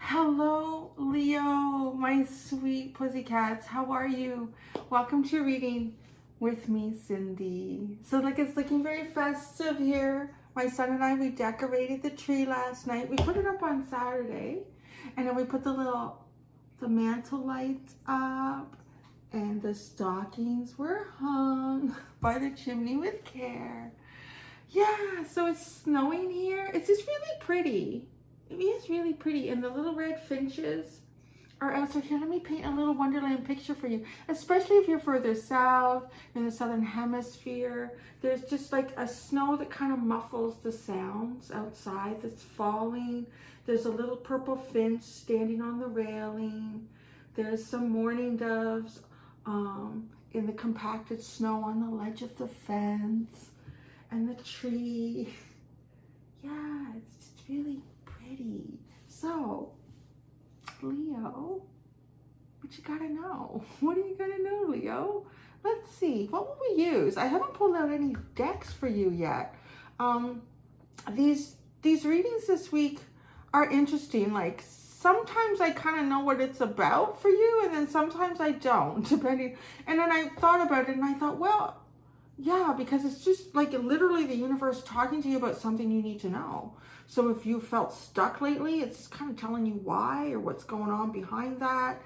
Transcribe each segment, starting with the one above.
Hello, Leo, my sweet pussycats. How are you? Welcome to reading with me, Cindy. So, it's looking very festive here. My son and I, we decorated the tree last night. We put it up on Saturday, and then we put the mantle lights up, and the stockings were hung by the chimney with care. Yeah, so it's snowing here. It's just really pretty. It is really pretty, and the little red finches are out. So here, let me paint a little wonderland picture for you, especially if you're further south in the southern hemisphere. There's just like a snow that kind of muffles the sounds outside that's falling. There's a little purple finch standing on the railing. There's some mourning doves in the compacted snow on the ledge of the fence, and the tree. Yeah, it's just really pretty. So, Leo, what you gotta know? What are you gonna know, Leo? Let's see, what will we use? I haven't pulled out any decks for you yet. These readings this week are interesting. Like, sometimes I kind of know what it's about for you, and then sometimes I don't, depending. And then I thought about it, and I thought, well, yeah, because it's just like literally the universe talking to you about something you need to know. So if you felt stuck lately, it's just kind of telling you why or what's going on behind that.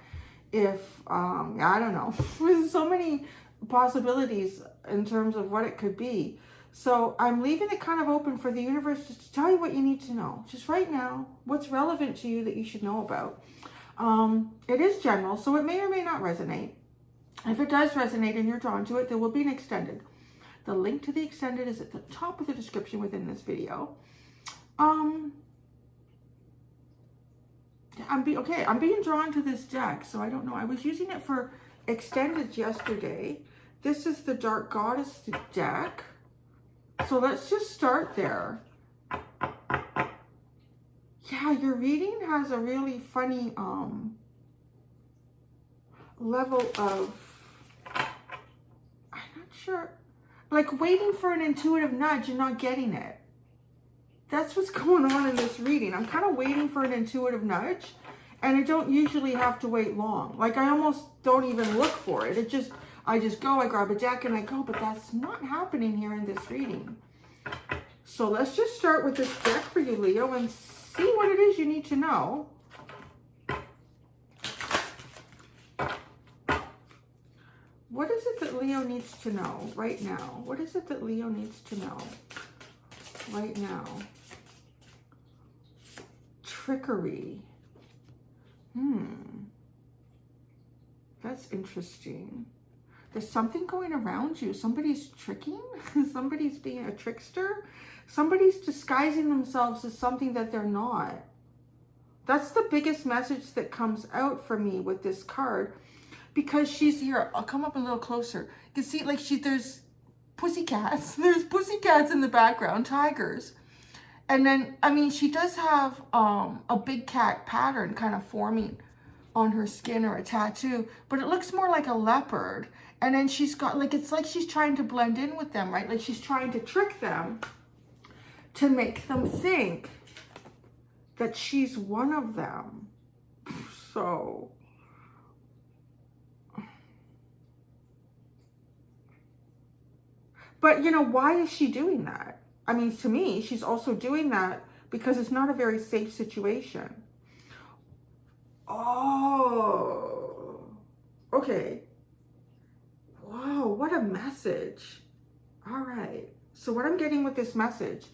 If, I don't know, there's so many possibilities in terms of what it could be. So I'm leaving it kind of open for the universe just to tell you what you need to know. Just right now, what's relevant to you that you should know about. It is general, so it may or may not resonate. If it does resonate and you're drawn to it, there will be an extended. The link to the extended is at the top of the description within this video. I'm being drawn to this deck, so I don't know. I was using it for extended yesterday. This is the Dark Goddess deck. So let's just start there. Yeah, your reading has a really funny level of, I'm not sure, like waiting for an intuitive nudge and not getting it. That's what's going on in this reading. I'm kind of waiting for an intuitive nudge, and I don't usually have to wait long. Like, I almost don't even look for it. I just go, I grab a deck and I go, but that's not happening here in this reading. So let's just start with this deck for you, Leo, and see what it is you need to know. What is it that Leo needs to know right now? What is it that Leo needs to know right now? Trickery. That's interesting. There's something going around you. Somebody's tricking. Somebody's being a trickster. Somebody's disguising themselves as something that they're not. That's the biggest message that comes out for me with this card. Because she's here, I'll come up a little closer. You can see, like, there's pussycats. There's pussycats in the background, tigers. And then, I mean, she does have a big cat pattern kind of forming on her skin, or a tattoo, but it looks more like a leopard. And then she's got, like, it's like she's trying to blend in with them, right? Like, she's trying to trick them to make them think that she's one of them. So, but, you know, why is she doing that? I mean, to me, she's also doing that because it's not a very safe situation. Oh, okay. Wow, what a message. All right. So what I'm getting with this message,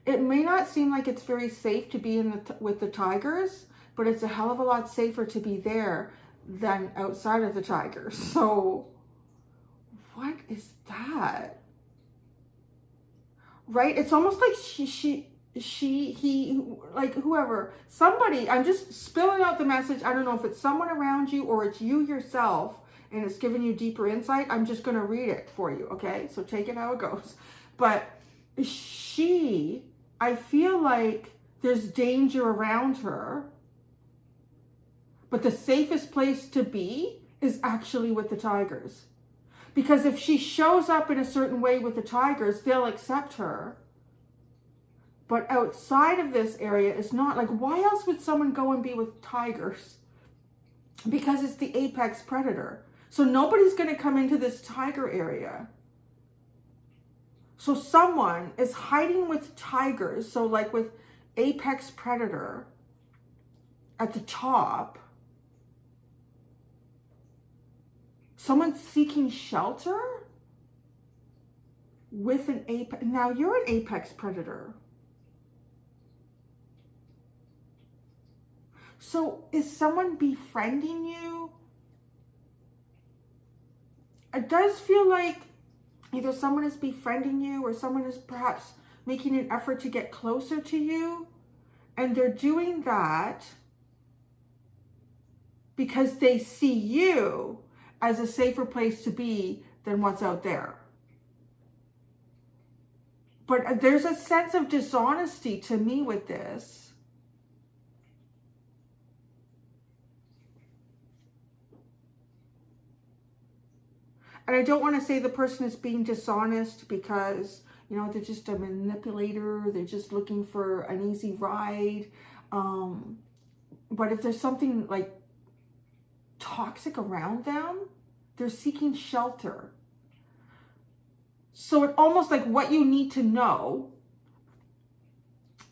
it may not seem like it's very safe to be with the tigers, but it's a hell of a lot safer to be there than outside of the tigers. So what is that? Right? It's almost like he, like whoever, somebody, I'm just spilling out the message. I don't know if it's someone around you or it's you yourself and it's giving you deeper insight. I'm just going to read it for you. Okay. So take it how it goes. But I feel like there's danger around her, but the safest place to be is actually with the tigers. Because if she shows up in a certain way with the tigers, they'll accept her. But outside of this area, it's not like, why else would someone go and be with tigers? Because it's the apex predator. So nobody's going to come into this tiger area. So someone is hiding with tigers. So like with apex predator at the top. Someone's seeking shelter with an apex. Now you're an apex predator. So is someone befriending you? It does feel like either someone is befriending you or someone is perhaps making an effort to get closer to you. And they're doing that because they see you as a safer place to be than what's out there. But there's a sense of dishonesty to me with this. And I don't want to say the person is being dishonest because, you know, they're just a manipulator. They're just looking for an easy ride. But if there's something like toxic around them, they're seeking shelter. So it's almost like what you need to know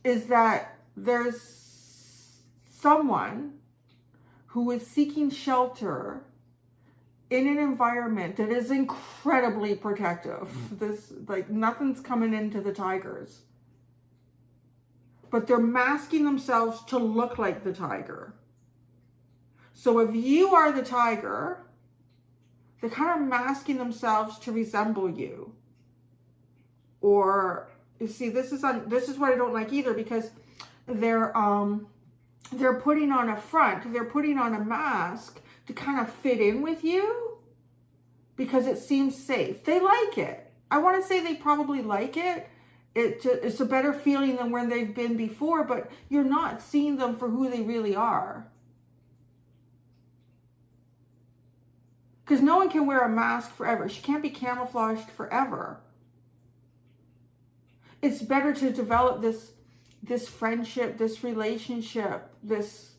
is that there's someone who is seeking shelter in an environment that is incredibly protective. This, like, nothing's coming into the tigers. But they're masking themselves to look like the tiger. So if you are the tiger, they're kind of masking themselves to resemble you. Or, you see, this is what I don't like either, because they're putting on a front, they're putting on a mask to kind of fit in with you because it seems safe. They like it. I want to say they probably like it. It's a better feeling than when they've been before, but you're not seeing them for who they really are. Because no one can wear a mask forever. She can't be camouflaged forever. It's better to develop this friendship, this relationship, this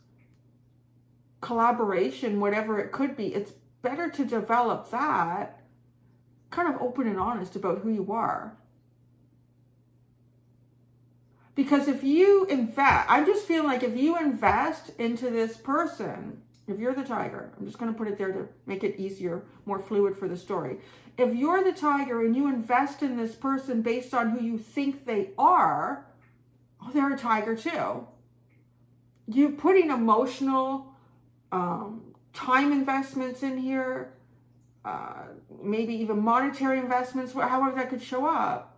collaboration, whatever it could be. It's better to develop that kind of open and honest about who you are. Because if you invest, I'm just feeling like if you invest into this person, if you're the tiger, I'm just going to put it there to make it easier, more fluid for the story. If you're the tiger and you invest in this person based on who you think they are, oh, they're a tiger too. You're putting emotional time investments in here, maybe even monetary investments, however that could show up.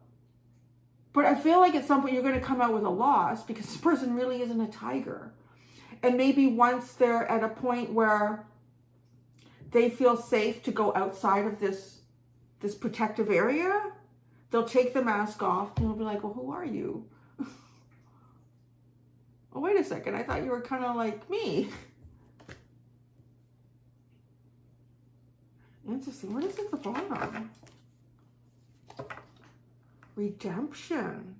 But I feel like at some point you're going to come out with a loss because this person really isn't a tiger. And maybe once they're at a point where they feel safe to go outside of this protective area, they'll take the mask off and they'll be like, well, who are you? Oh, wait a second. I thought you were kind of like me. Interesting. What is at the bottom? Redemption.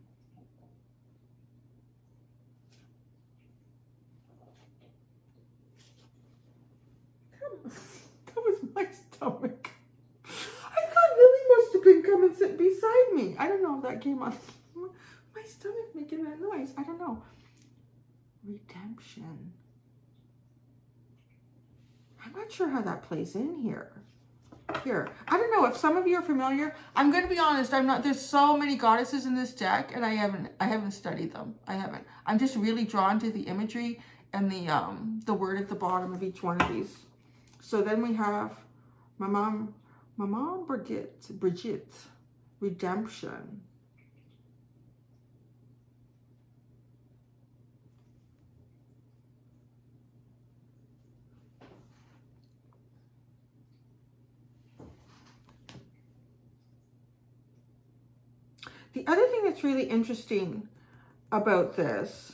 That was my stomach. I thought Lily must have been coming sit beside me. I don't know if that came on. My stomach making that noise. I don't know. Redemption. I'm not sure how that plays in here. Here, I don't know if some of you are familiar. I'm going to be honest. I'm not. There's so many goddesses in this deck, and I haven't studied them. I haven't. I'm just really drawn to the imagery and the word at the bottom of each one of these. So then we have my mom Bridget, redemption. The other thing that's really interesting about this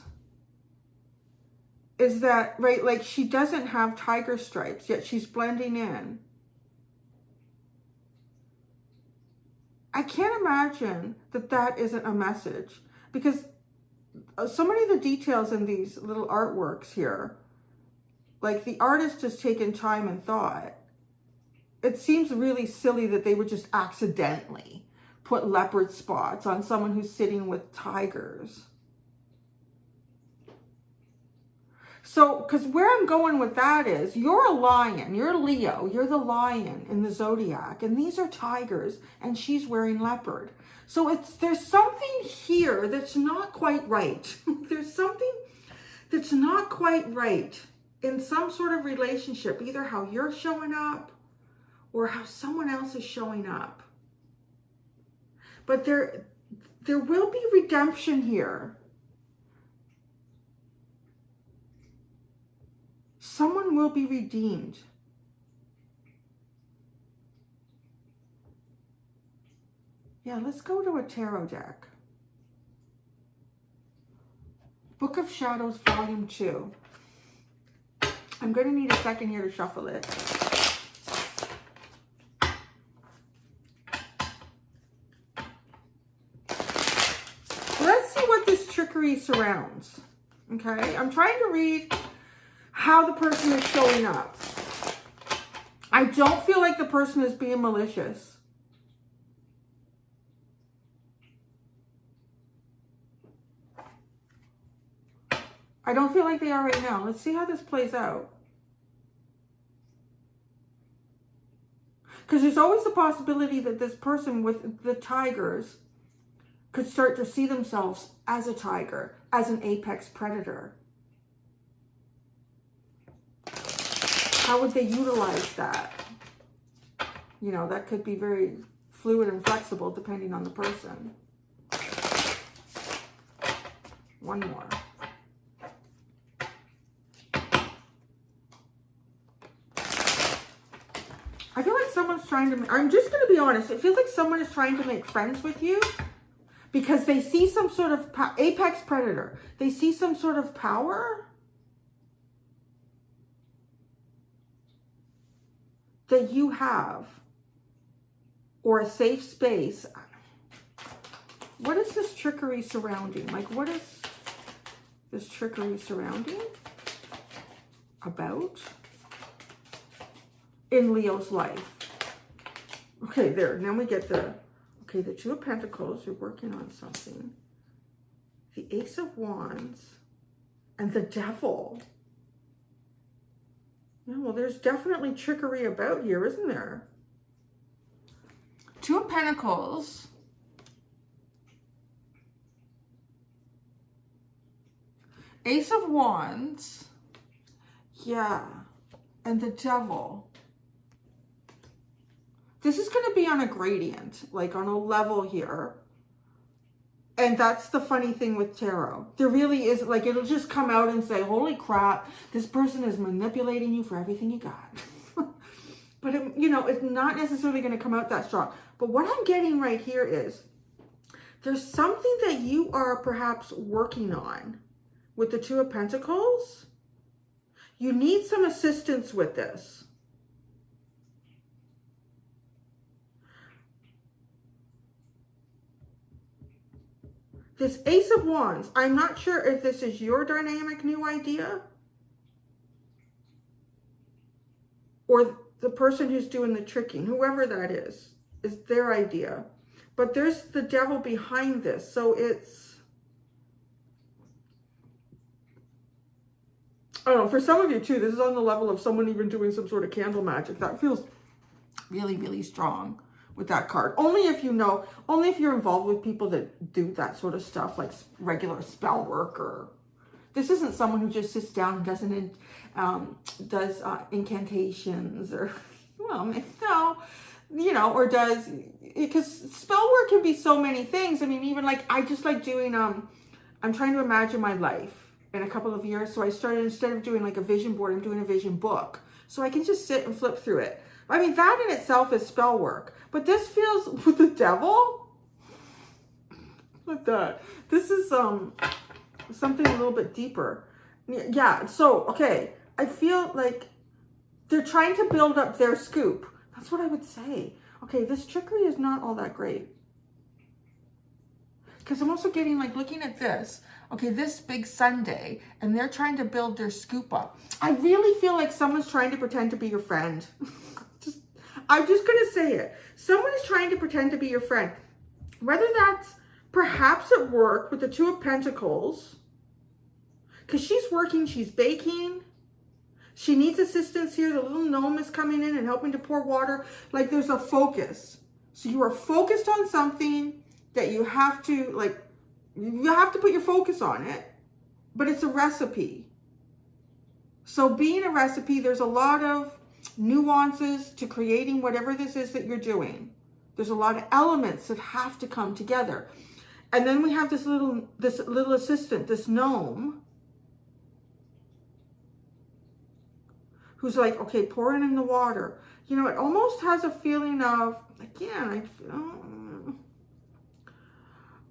is that, right, like she doesn't have tiger stripes, yet she's blending in. I can't imagine that that isn't a message, because so many of the details in these little artworks here, like the artist has taken time and thought. It seems really silly that they would just accidentally put leopard spots on someone who's sitting with tigers. So, because where I'm going with that is, you're a lion, you're Leo, you're the lion in the zodiac, and these are tigers, and she's wearing leopard. So there's something here that's not quite right. There's something that's not quite right in some sort of relationship, either how you're showing up or how someone else is showing up. But there will be redemption here. Someone will be redeemed. Yeah, let's go to a tarot deck. Book of Shadows, Volume 2. I'm going to need a second here to shuffle it. Let's see what this trickery surrounds. Okay, I'm trying to read how the person is showing up. I don't feel like the person is being malicious. I don't feel like they are right now. Let's see how this plays out. Because there's always the possibility that this person with the tigers could start to see themselves as a tiger, as an apex predator. How would they utilize that? You know, that could be very fluid and flexible depending on the person. One more. I feel like someone's trying to, I'm just going to be honest, it feels like someone is trying to make friends with you because they see some sort of apex predator. They see some sort of power that you have, or a safe space. What is this trickery surrounding? Like, what is this trickery surrounding about in Leo's life? Okay, there. Now we get the Two of Pentacles. You're working on something. The Ace of Wands and the Devil. Yeah, well, there's definitely trickery about here, isn't there? Two of Pentacles. Ace of Wands. Yeah. And the Devil. This is going to be on a gradient, like on a level here. And that's the funny thing with tarot. There really is, like, it'll just come out and say, holy crap, this person is manipulating you for everything you got. But, you know, it's not necessarily going to come out that strong. But what I'm getting right here is there's something that you are perhaps working on with the Two of Pentacles. You need some assistance with this. This Ace of Wands, I'm not sure if this is your dynamic new idea or the person who's doing the tricking, whoever that is their idea. But there's the Devil behind this. So it's, I don't know, for some of you too, this is on the level of someone even doing some sort of candle magic. That feels really, really strong with that card. Only if you know, only if you're involved with people that do that sort of stuff, like regular spell work. Or this isn't someone who just sits down and does incantations, or, well, no, you know, or does, because spell work can be so many things. I mean, even like, I just like doing, I'm trying to imagine my life in a couple of years. So I started, instead of doing like a vision board, I'm doing a vision book. So I can just sit and flip through it. I mean, that in itself is spell work. But this feels, with the Devil, like that. This is something a little bit deeper. Yeah, so, okay. I feel like they're trying to build up their scoop. That's what I would say. Okay, this trickery is not all that great. Because I'm also getting, like, looking at this. okay, this big sundae, and they're trying to build their scoop up. I really feel like someone's trying to pretend to be your friend. I'm just going to say it. Someone is trying to pretend to be your friend. Whether that's perhaps at work with the Two of Pentacles, because she's working, she's baking. She needs assistance here. The little gnome is coming in and helping to pour water. Like there's a focus. So you are focused on something that you have to, like, you have to put your focus on it. But it's a recipe. So being a recipe, there's a lot of nuances to creating whatever this is that you're doing. There's a lot of elements that have to come together. And then we have this little assistant, this gnome, who's like, okay, pouring in the water. You know, it almost has a feeling of, again,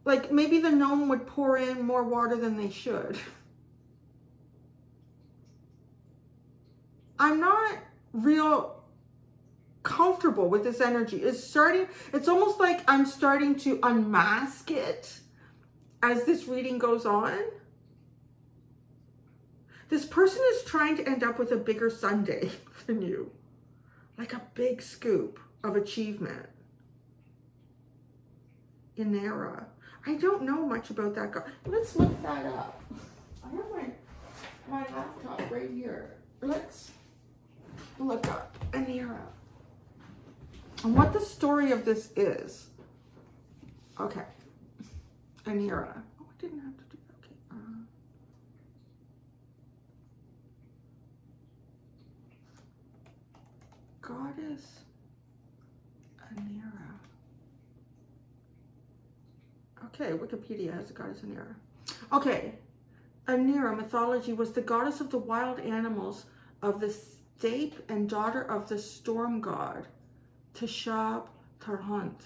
like maybe the gnome would pour in more water than they should. I'm not real comfortable with this energy. It's almost like I'm starting to unmask it as this reading goes on. This person is trying to end up with a bigger sundae than you. Like a big scoop of achievement. Inera. I don't know much about that guy. Let's look that up. I have my laptop right here. Let's look up Inera. And what the story of this is. Okay. Inera. Oh, I didn't have to do that. Okay. Goddess Inera. Okay, Wikipedia has a goddess Inera. Okay. Inera mythology was the goddess of the wild animals of the steppe and daughter of the storm god Tishab Tarhunt.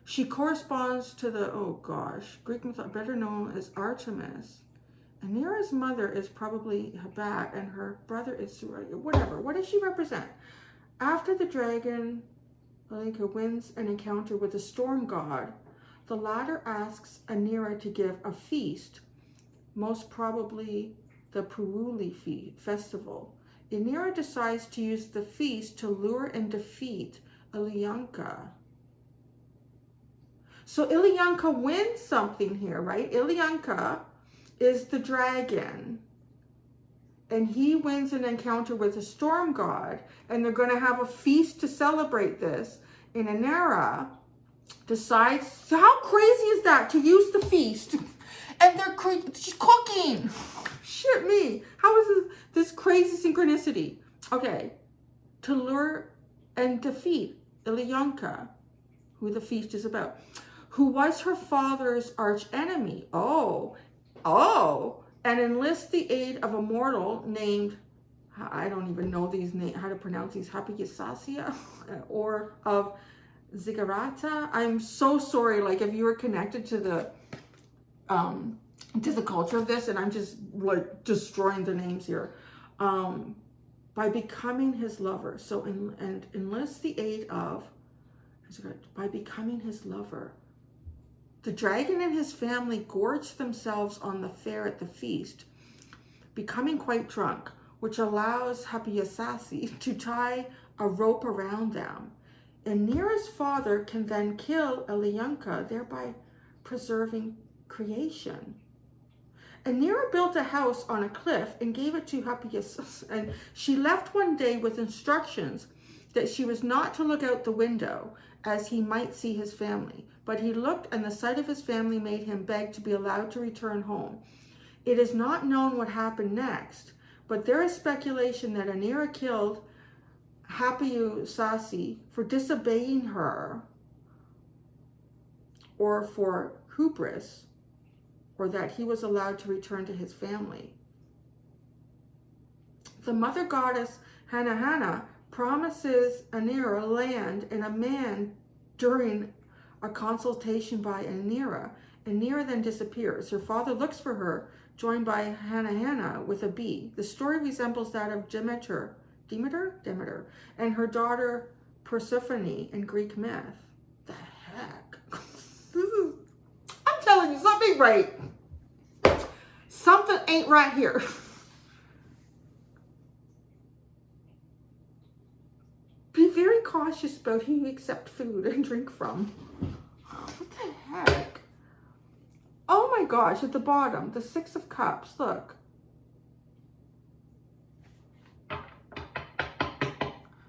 She corresponds to the, oh gosh, Greek mythology, better known as Artemis. Inera's mother is probably Habat and her brother is whatever. What does she represent? After the dragon Alika wins an encounter with the storm god, the latter asks Inera to give a feast, most probably the Puruli festival. Inera decides to use the feast to lure and defeat Ilyanka. So Ilyanka wins something here, right? Ilyanka is the dragon. And he wins an encounter with a storm god. And they're going to have a feast to celebrate this. And Inera decides, so how crazy is that to use the feast? And she's cooking. Shit me. How is this crazy synchronicity? Okay. To lure and defeat Ilyanka, who the feast is about, who was her father's arch enemy. Oh. And enlists the aid of a mortal named, I don't even know these names, how to pronounce these, Hapiyasasia, or of Zigarata. I'm so sorry, like if you were connected to the culture of this, and I'm just like destroying the names here, by becoming his lover. So and enlists the aid of, by becoming his lover. The dragon and his family gorge themselves on the fare at the feast, becoming quite drunk, which allows Hapiasasi to tie a rope around them. And Inera's father can then kill Ilyanka, thereby preserving creation. And Inera built a house on a cliff and gave it to Hapiasasi, and she left one day with instructions that she was not to look out the window, as he might see his family. But he looked, and the sight of his family made him beg to be allowed to return home. It is not known what happened next, but there is speculation that Inera killed Hapiasasi for disobeying her, or for hubris, or that he was allowed to return to his family. The mother goddess Hanahana promises Inera land and a man during a consultation by Inera. Inera then disappears. Her father looks for her, joined by Hanahana with a bee. The story resembles that of Demeter, and her daughter Persephone in Greek myth. The heck? I'm telling you, something right. something ain't right here. Be very cautious about who you accept food and drink from. What the heck? Oh my gosh, at the bottom, the 6 of Cups, look.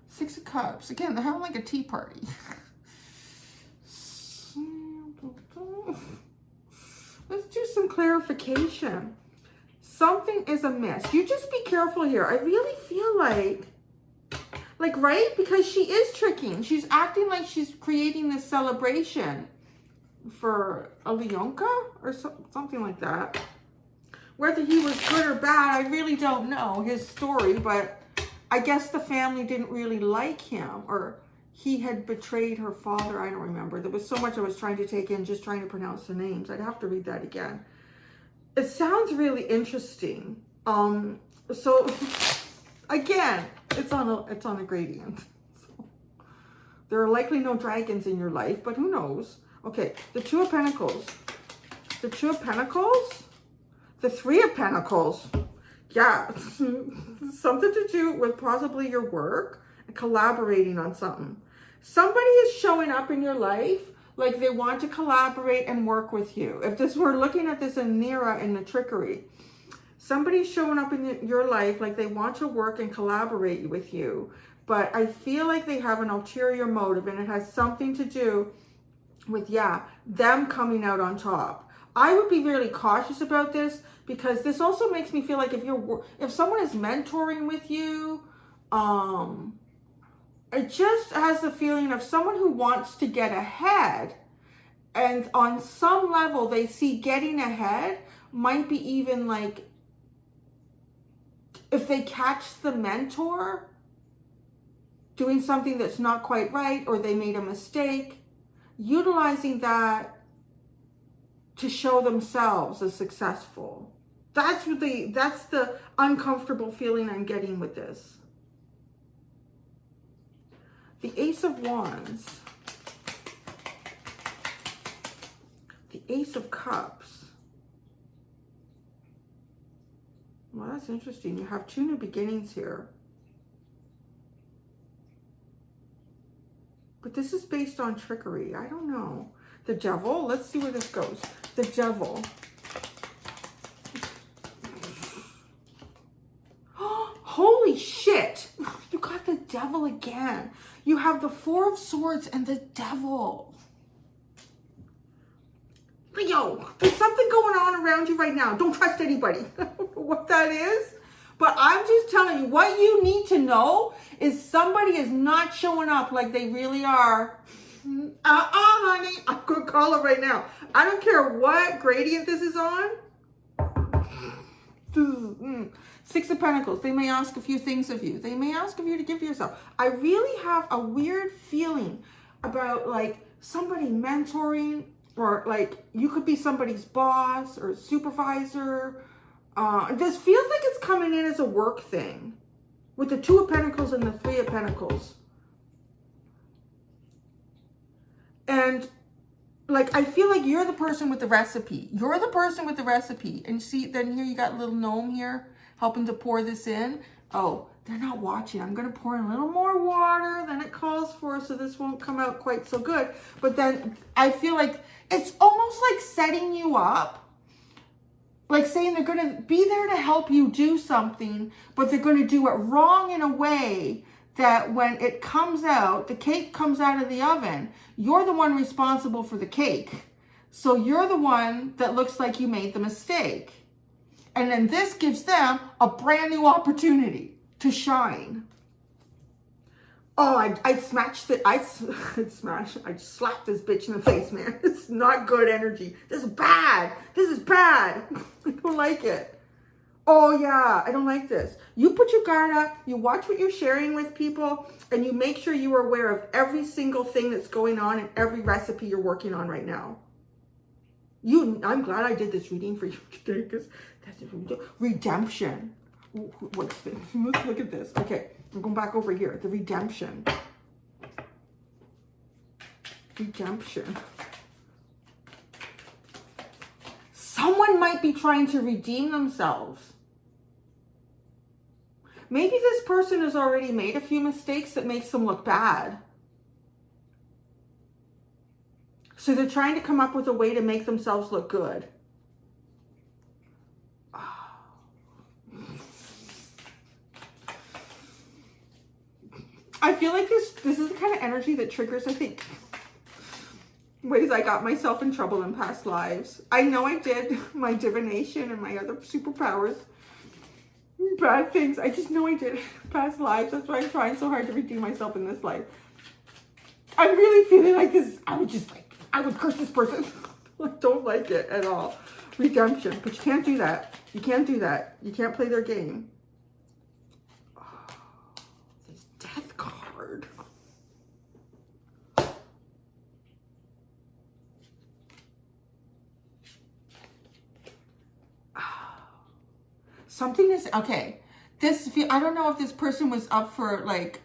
Six of Cups. Again, they're having like a tea party. Let's do some clarification. Something is amiss. You just be careful here. I really feel like, right? Because she is tricking. She's acting like she's creating this celebration for a Leonka or something like that. Whether he was good or bad, I really don't know his story, but I guess the family didn't really like him, or he had betrayed her father. I don't remember. There was so much I was trying to take in, just trying to pronounce the names. I'd have to read that again. It sounds really interesting. So again, it's on a gradient. So, there are likely no dragons in your life, but who knows? Okay, the 2 of Pentacles. The 2 of Pentacles. The 3 of Pentacles. Yeah, something to do with possibly your work and collaborating on something. Somebody is showing up in your life like they want to collaborate and work with you. If this we're looking at this in Nira in the trickery, somebody's showing up in your life like they want to work and collaborate with you. But I feel like they have an ulterior motive, and it has something to do with, yeah, them coming out on top. I would be really cautious about this, because this also makes me feel like if someone is mentoring with you, it just has the feeling of someone who wants to get ahead, and on some level they see getting ahead might be even like, if they catch the mentor doing something that's not quite right, or they made a mistake, utilizing that to show themselves as successful. That's the uncomfortable feeling I'm getting with this. The Ace of Wands. The Ace of Cups. Well, that's interesting. You have 2 new beginnings here. But this is based on trickery. I don't know. The Devil. Let's see where this goes. The Devil. Holy shit. You got the Devil again. You have the 4 of Swords and the Devil. Leo, there's something going on around you right now. Don't trust anybody. I don't know what that is. But I'm just telling you, what you need to know is somebody is not showing up like they really are. Honey, I'm going to call it right now. I don't care what gradient this is on. 6 of Pentacles. They may ask a few things of you. They may ask of you to give to yourself. I really have a weird feeling about like somebody mentoring, or like you could be somebody's boss or supervisor. This feels like it's coming in as a work thing with the 2 of Pentacles and the 3 of Pentacles. And like, I feel like you're the person with the recipe. You're the person with the recipe. And see, then here you got little gnome here helping to pour this in. Oh, they're not watching. I'm going to pour in a little more water than it calls for, so this won't come out quite so good. But then I feel like it's almost like setting you up. Like saying they're going to be there to help you do something, but they're going to do it wrong in a way that when it comes out, the cake comes out of the oven, you're the one responsible for the cake. So you're the one that looks like you made the mistake. And then this gives them a brand new opportunity to shine. Oh, I slapped this bitch in the face, man. It's not good energy. This is bad. This is bad. I don't like it. Oh yeah, I don't like this. You put your guard up, you watch what you're sharing with people, and you make sure you are aware of every single thing that's going on and every recipe you're working on right now. I'm glad I did this reading for you today, because that's redemption. What's this? Let's look at this. Okay, I'm going back over here. The redemption. Redemption. Someone might be trying to redeem themselves. Maybe this person has already made a few mistakes that makes them look bad. So they're trying to come up with a way to make themselves look good. I feel like this is the kind of energy that triggers, I think, ways I got myself in trouble in past lives. I know I did my divination and my other superpowers. Bad things. I just know I did past lives. That's why I'm trying so hard to redeem myself in this life. I'm really feeling like this. I would curse this person. I don't like it at all. Redemption. But you can't do that. You can't do that. You can't play their game. Oh, this death card. Something is, okay. I don't know if this person was up for like,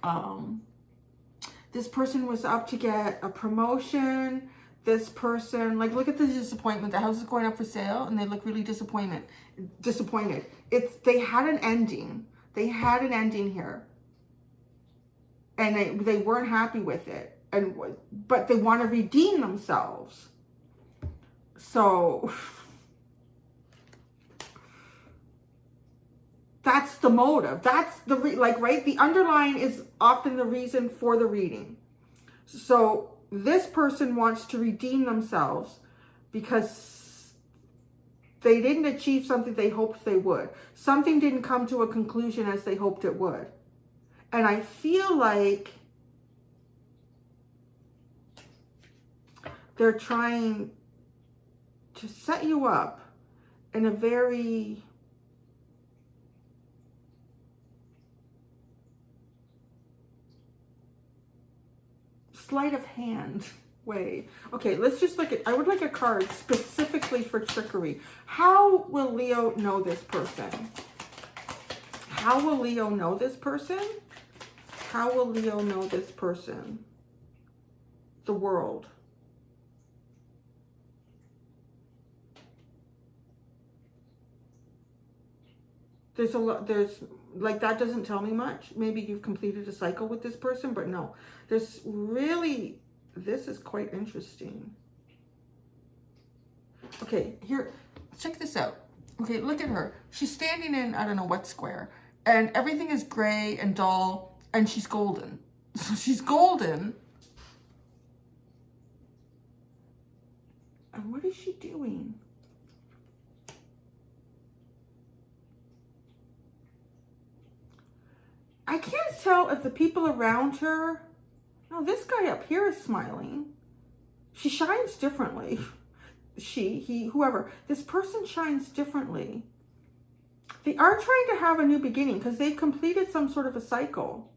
this person was up to get a promotion. This person, like, look at the disappointment. The house is going up for sale and they look really disappointed. They had an ending. They had an ending here. And they weren't happy with it. But they want to redeem themselves. So that's the motive. That's the, right? The underline is often the reason for the reading. So this person wants to redeem themselves because they didn't achieve something they hoped they would. Something didn't come to a conclusion as they hoped it would. And I feel like they're trying to set you up in a very sleight of hand way. Okay, let's just look at, I would like a card specifically for trickery. How will Leo know this person? How will Leo know this person? How will Leo know this person? The world. There's like, that doesn't tell me much. Maybe you've completed a cycle with this person, but no. There's really, this is quite interesting. Okay, here, check this out. Okay, look at her. She's standing in, I don't know what square, and everything is gray and dull, and she's golden. So she's golden. And what is she doing? I can't tell if the people around her, no, this guy up here is smiling. She shines differently. She, he, whoever. This person shines differently. They are trying to have a new beginning because they've completed some sort of a cycle.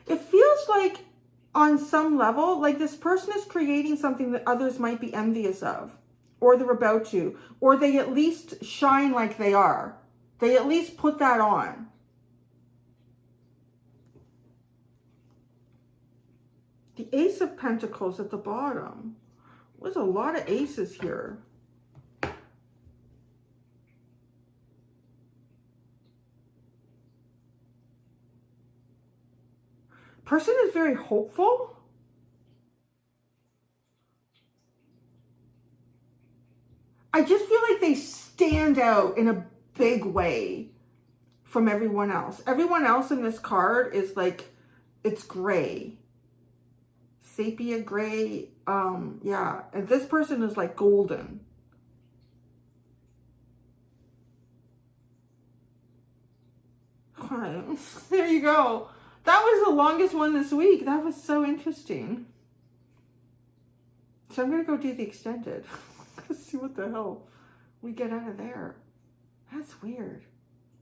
It feels like on some level, like this person is creating something that others might be envious of, or they're about to, or they at least shine like they are. They at least put that on. The Ace of Pentacles at the bottom. There's a lot of aces here. Person is very hopeful. I just feel like they stand out in a big way from everyone else. Everyone else in this card is like, it's gray. Sepia gray. Yeah. And this person is like golden. There you go. That was the longest one this week. That was so interesting. So I'm going to go do the extended. Let's see what the hell we get out of there. That's weird.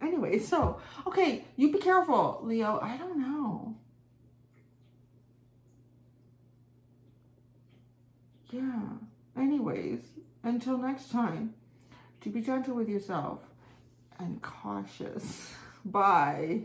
Anyway, so, okay, you be careful, Leo. I don't know. Yeah. Anyways, until next time, to be gentle with yourself and cautious. Bye.